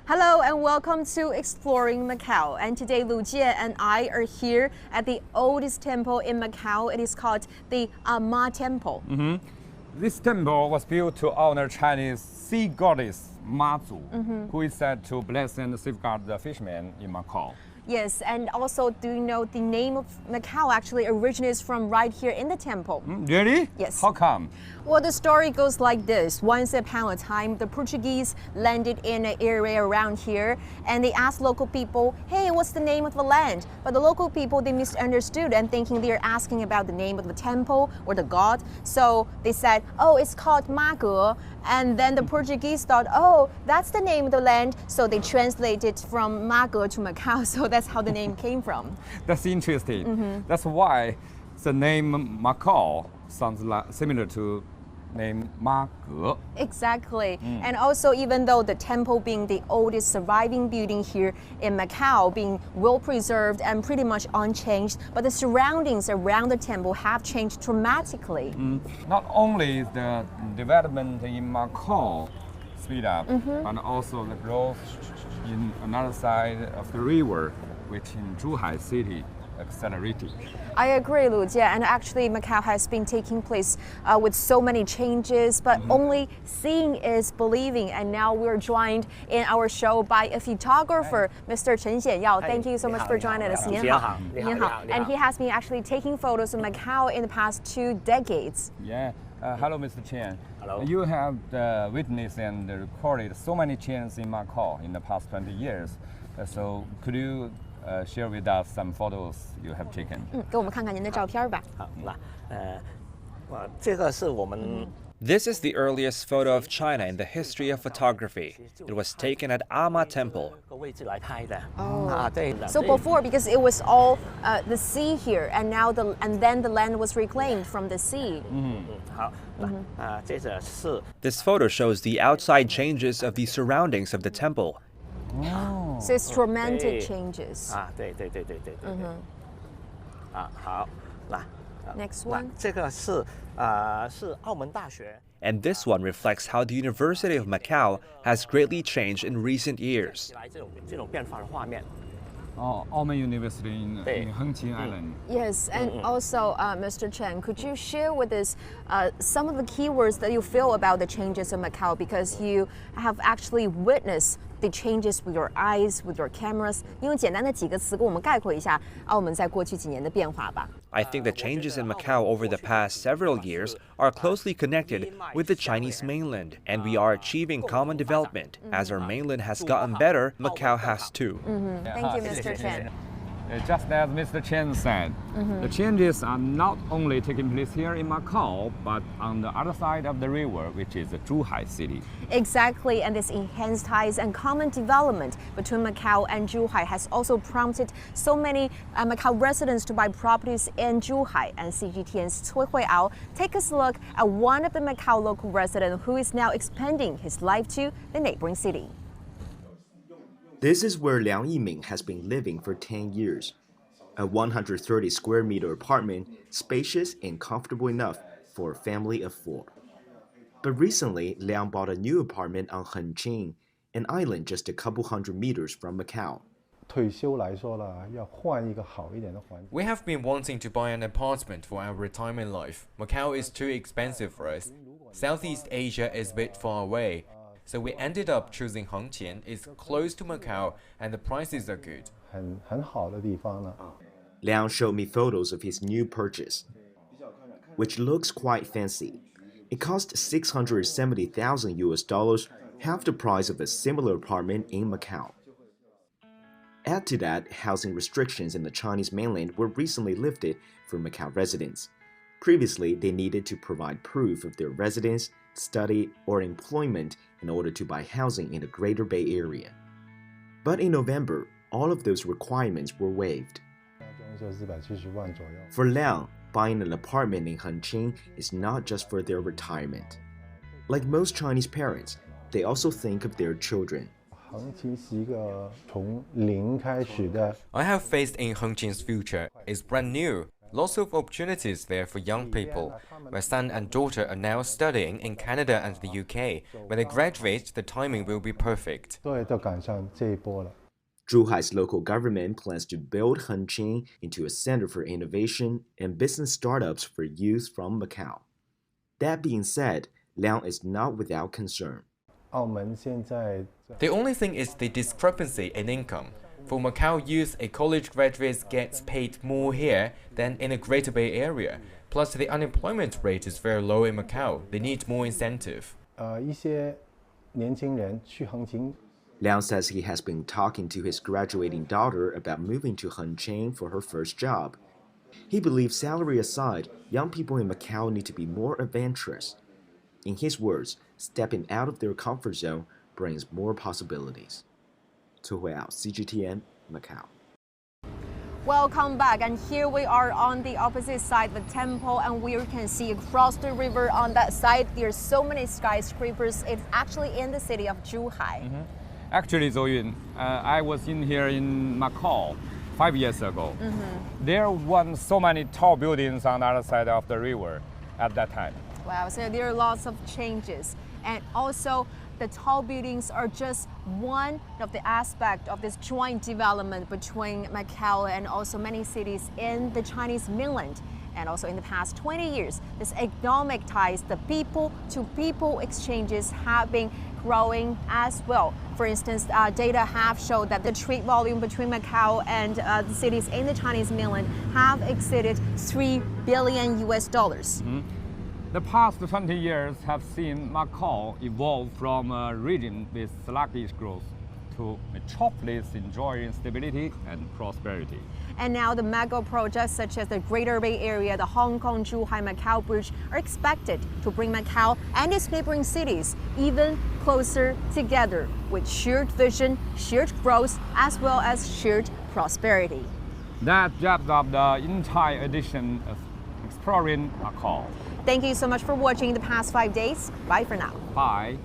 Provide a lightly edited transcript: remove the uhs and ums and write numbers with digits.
Hello and welcome to Exploring Macau. And today Lu Jie and I are here at the oldest temple in Macau. It is called the Ma Temple. This temple was built to honor Chinese sea goddess Mazu, who is said to bless and safeguard the fishermen in Macau. Yes, and also, do you know the name of Macau actually originates from right here in the temple? Really? Yes. How come? Well, the story goes like this. Once upon a time, the Portuguese landed in an area around here and they asked local people, hey, what's the name of the land? But the local people, they misunderstood and thinking they're asking about the name of the temple or the god. So they said, oh, it's called Macao. And then the Portuguese thought, oh, that's the name of the land. So they translated from Macao to Macau. So that's how the name came from. That's interesting. That's why the name Macau sounds similar to name Macao. Exactly. And also, even though the temple being the oldest surviving building here in Macau, being well preserved and pretty much unchanged, but the surroundings around the temple have changed dramatically. Not only the development in Macau speed up, but also the growth in another side of the river, which in Zhuhai city accelerated. I agree, Lu Jie, and actually Macau has been taking place with so many changes, but only seeing is believing. And now we're joined in our show by a photographer, Mr. Chen Xianyao. Thank you so much for joining us. 你好，你好，你好。 And he has been actually taking photos of Macau in the past 2 decades. Yeah. Hello, Mr. Chen. Hello. You have witnessed and recorded so many changes in Macau in the past 20 years. So could you share with us some photos you have taken? 给我们看看您的照片吧。好，这个是我们 This is the earliest photo of China in the history of photography. It was taken at Ama Temple. 个位置来拍的。 对。 So before, because it was all the sea here, and now then the land was reclaimed from the sea. 好，接着是 This photo shows the outside changes of the surroundings of the temple. So it's dramatic changes. 对。好，来。 Next one. 这个是澳门大学。 And this one reflects how the University of Macau has greatly changed in recent years. 来这种变化的画面。 Alma University in Hengqin Island. Yes, and also, Mr. Chen, could you share with us some of the keywords that you feel about the changes in Macau, because you have actually witnessed the changes with your eyes, with your cameras? 你用简单的几个词给我们概括一下澳门在过去几年的变化吧。 I think the changes in Macau over the past several years are closely connected with the Chinese mainland, and we are achieving common development. As our mainland has gotten better, Macau has too. Thank you, Mr. Chen. Just as Mr. Chen said, the changes are not only taking place here in Macau, but on the other side of the river, which is the Zhuhai city. Exactly, and this enhanced ties and common development between Macau and Zhuhai has also prompted so many Macau residents to buy properties in Zhuhai. And CGTN's Cui Huiao take us a look at one of the Macau local residents who is now expanding his life to the neighboring city. This is where Liang Yiming has been living for 10 years. A 130 square meter apartment, spacious and comfortable enough for a family of 4. But recently, Liang bought a new apartment on Hengqin, an island just a couple hundred meters from Macau. We have been wanting to buy an apartment for our retirement life. Macau is too expensive for us. Southeast Asia is a bit far away. So we ended up choosing Hengqin. It's close to Macau and the prices are good. Liang showed me photos of his new purchase, which looks quite fancy. It cost 670,000 US dollars, half the price of a similar apartment in Macau. Add to that, housing restrictions in the Chinese mainland were recently lifted for Macau residents. Previously, they needed to provide proof of their residence, study, or employment in order to buy housing in the Greater Bay Area. But in November, all of those requirements were waived. For Liang, buying an apartment in Hengqin is not just for their retirement. Like most Chinese parents, they also think of their children. I have faith in Hengqin's future. It's brand new. Lots of opportunities there for young people. My son and daughter are now studying in Canada and the UK. When they graduate, the timing will be perfect. 对，都赶上这一波了。 Zhuhai's local government plans to build Hengqin into a center for innovation and business startups for youth from Macau. That being said, Liang is not without concern. 澳门现在 The only thing is the discrepancy in income. For Macau youth, a college graduate gets paid more here than in the Greater Bay Area. Plus, the unemployment rate is very low in Macau. They need more incentive. 一些年轻人去横琴 Liang says he has been talking to his graduating daughter about moving to Hengqin for her first job. He believes, salary aside, young people in Macau need to be more adventurous. In his words, stepping out of their comfort zone brings more possibilities. Zhuhai, CGTN, Macau. Welcome back, and here we are on the opposite side of the temple, and we can see across the river on that side there's so many skyscrapers. It's actually in the city of Zhuhai. Actually, Zoyun, I was in here in Macau 5 years ago. There weren't so many tall buildings on the other side of the river at that time. Wow, so there are lots of changes, and also the tall buildings are just one of the aspects of this joint development between Macau and also many cities in the Chinese mainland. And also in the past 20 years, this economic ties, the people-to-people exchanges have been growing as well. For instance, data have showed that the trade volume between Macau and the cities in the Chinese mainland have exceeded $3 billion. The past 20 years have seen Macau evolve from a region with sluggish growth to metropolis enjoying stability and prosperity. And now the mega projects such as the Greater Bay Area, the Hong Kong, Zhuhai, Macau Bridge are expected to bring Macau and its neighboring cities even closer together with shared vision, shared growth, as well as shared prosperity. That wraps up the entire edition of Exploring Macau. Thank you so much for watching the past 5 days. Bye for now. Bye.